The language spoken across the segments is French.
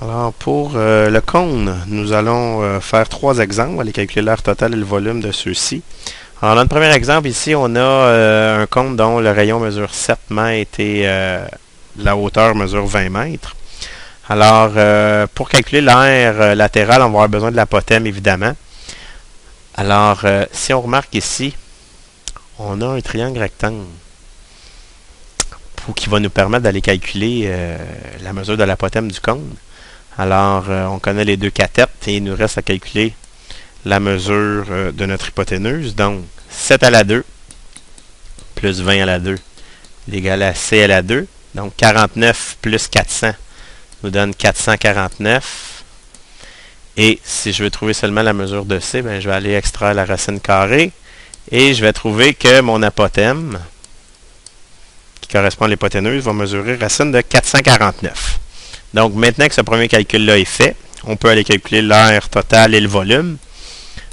Alors, pour le cône, nous allons faire trois exemples. On va aller calculer l'aire totale et le volume de ceux-ci. Alors, dans le premier exemple, ici, on a un cône dont le rayon mesure 7 mètres et la hauteur mesure 20 mètres. Alors, pour calculer l'aire latérale, on va avoir besoin de l'apothème, évidemment. Alors, si on remarque ici, on a un triangle rectangle qui va nous permettre d'aller calculer la mesure de l'apothème du cône. Alors, on connaît les deux cathètes et il nous reste à calculer la mesure de notre hypoténuse. Donc, 7 à la 2 plus 20 à la 2 est égal à C à la 2. Donc, 49 plus 400 nous donne 449. Et si je veux trouver seulement la mesure de C, ben, je vais aller extraire la racine carrée. Et je vais trouver que mon apothème, qui correspond à l'hypoténuse, va mesurer racine de 449. Donc, maintenant que ce premier calcul-là est fait, on peut aller calculer l'aire totale et le volume.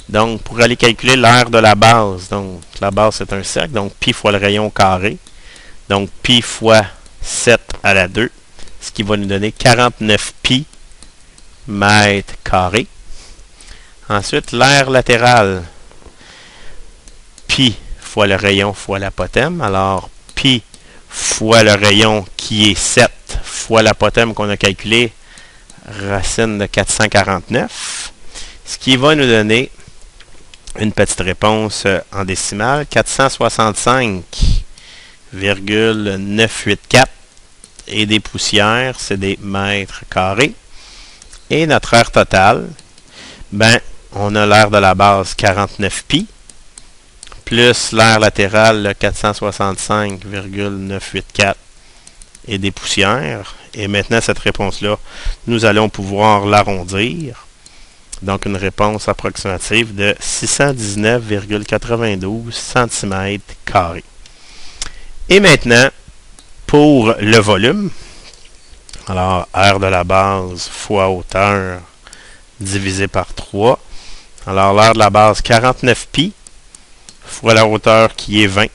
Donc, pour aller calculer l'aire de la base, donc la base c'est un cercle, donc pi fois le rayon au carré. Donc, pi fois 7 à la 2, ce qui va nous donner 49 pi mètres carrés. Ensuite, l'aire latérale, pi fois le rayon fois l'apothème. Alors, pi fois le rayon qui est 7 fois l'apothème qu'on a calculé, racine de 449, ce qui va nous donner une petite réponse en décimale, 465,984 et des poussières, c'est des mètres carrés. Et notre aire totale, ben, on a l'aire de la base 49 pi, plus l'aire latérale 465,984 et des poussières. Et maintenant, cette réponse-là, nous allons pouvoir l'arrondir. Donc, une réponse approximative de 619,92 cm². Et maintenant, pour le volume, alors, aire de la base fois hauteur divisé par 3. Alors, l'aire de la base, 49 pi, fois la hauteur qui est 20.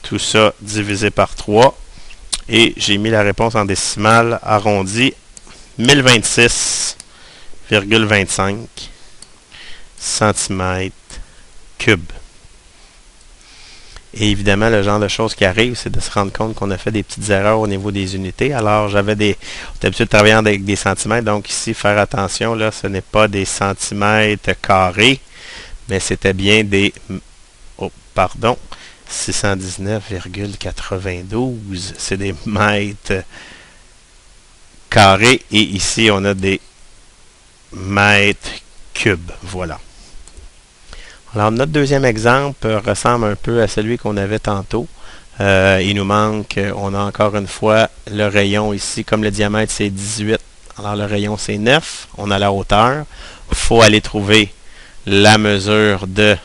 Tout ça divisé par 3. Et j'ai mis la réponse en décimale arrondie, 1026,25 cm3. Et évidemment, le genre de choses qui arrive, c'est de se rendre compte qu'on a fait des petites erreurs au niveau des unités. Alors, j'avais d'habitude travaillant avec des centimètres, donc ici, faire attention, là, ce n'est pas des centimètres carrés, mais c'était bien des... Oh, pardon, 619,92, c'est des mètres carrés, et ici, on a des mètres cubes. Voilà. Alors, notre deuxième exemple ressemble un peu à celui qu'on avait tantôt. Il nous manque, on a encore une fois le rayon ici, comme le diamètre c'est 18, alors le rayon c'est 9, on a la hauteur. Il faut aller trouver la mesure de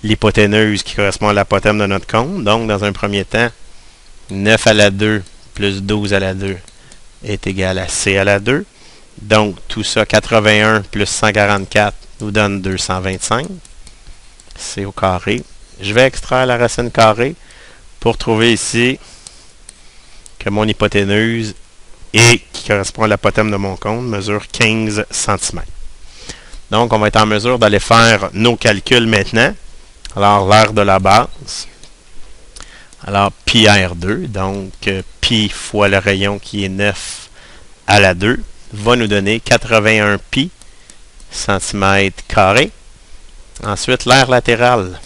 l'hypoténuse qui correspond à l'apothème de notre cône. Donc, dans un premier temps, 9 à la 2 plus 12 à la 2 est égal à C à la 2. Donc, tout ça, 81 plus 144 nous donne 225. C au carré. Je vais extraire la racine carrée pour trouver ici que mon hypoténuse et qui correspond à l'apothème de mon cône mesure 15 cm. Donc, on va être en mesure d'aller faire nos calculs maintenant. Alors, l'aire de la base. Alors, pi R2, donc pi fois le rayon qui est 9 à la 2, va nous donner 81 pi cm². Ensuite, l'aire latérale,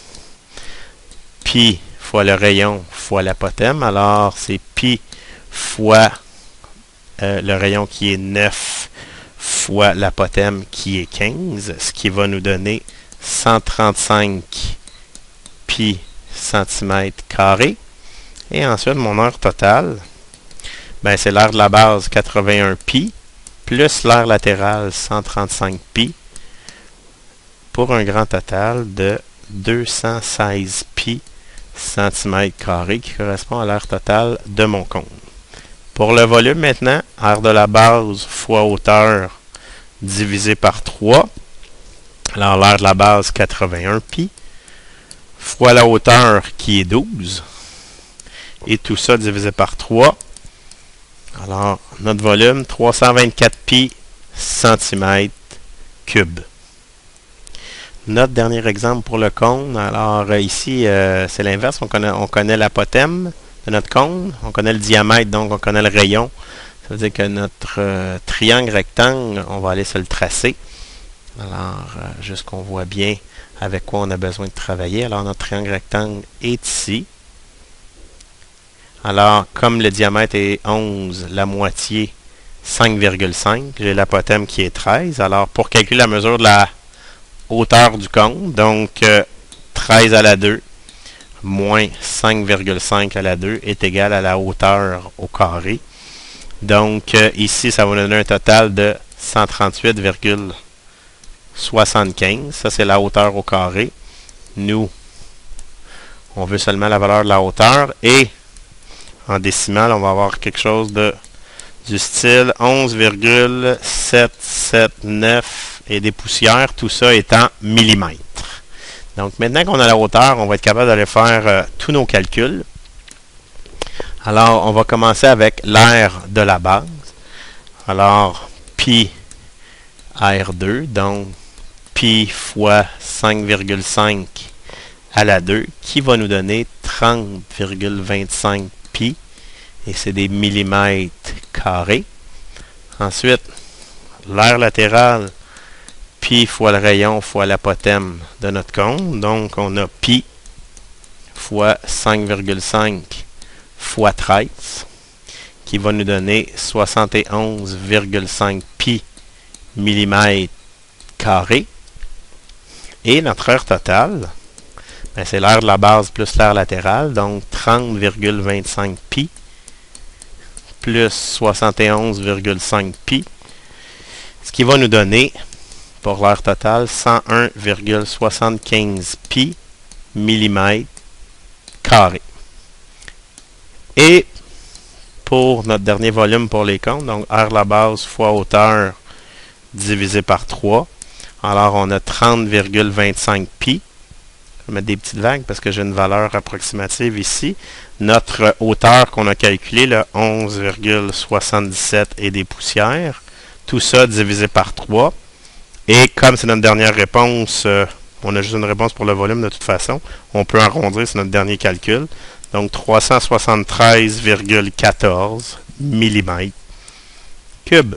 pi fois le rayon fois l'apothème. Alors, c'est pi fois le rayon qui est 9 fois l'apothème qui est 15, ce qui va nous donner 135 pi cm². Et ensuite, mon aire totale, ben, c'est l'aire de la base 81 pi, plus l'aire latérale 135 pi, pour un grand total de 216 pi cm², qui correspond à l'aire totale de mon cône. Pour le volume maintenant, aire de la base fois hauteur divisé par 3. Alors l'aire de la base 81 pi fois la hauteur qui est 12. Et tout ça divisé par 3. Alors, notre volume, 324 pi centimètres cubes. Notre dernier exemple pour le cône. Alors, ici, c'est l'inverse. On connaît l'apothème de notre cône. On connaît le diamètre, donc on connaît le rayon. Ça veut dire que notre triangle rectangle, on va aller se le tracer. Alors, juste qu'on voit bien avec quoi on a besoin de travailler. Alors, notre triangle rectangle est ici. Alors, comme le diamètre est 11, la moitié, 5,5. J'ai l'apothème qui est 13. Alors, pour calculer la mesure de la hauteur du cône, donc 13 à la 2 moins 5,5 à la 2 est égal à la hauteur au carré. Donc, ici, ça va nous donner un total de 138,75. Ça, c'est la hauteur au carré. Nous, on veut seulement la valeur de la hauteur. Et en décimal, on va avoir quelque chose du style 11,779 et des poussières. Tout ça est en millimètres. Donc, maintenant qu'on a la hauteur, on va être capable d'aller faire tous nos calculs. Alors, on va commencer avec l'aire de la base. Alors, pi R2, donc pi fois 5,5 à la 2, qui va nous donner 30,25 pi, et c'est des millimètres carrés. Ensuite, l'aire latérale, pi fois le rayon fois l'apothème de notre cône. Donc, on a pi fois 5,5 fois 13, qui va nous donner 71,5 pi millimètres carrés. Et notre aire totale, ben c'est l'aire de la base plus l'aire latérale, donc 30,25 pi plus 71,5 pi, ce qui va nous donner, pour l'aire totale, 101,75 pi millimètres carrés. Et pour notre dernier volume pour les cônes, donc aire de la base fois hauteur divisé par 3. Alors, on a 30,25 pi. Je vais mettre des petites vagues parce que j'ai une valeur approximative ici. Notre hauteur qu'on a calculée, le 11,77 et des poussières. Tout ça divisé par 3. Et comme c'est notre dernière réponse, on a juste une réponse pour le volume de toute façon, on peut arrondir, c'est notre dernier calcul. Donc 373,14 millimètres cubes.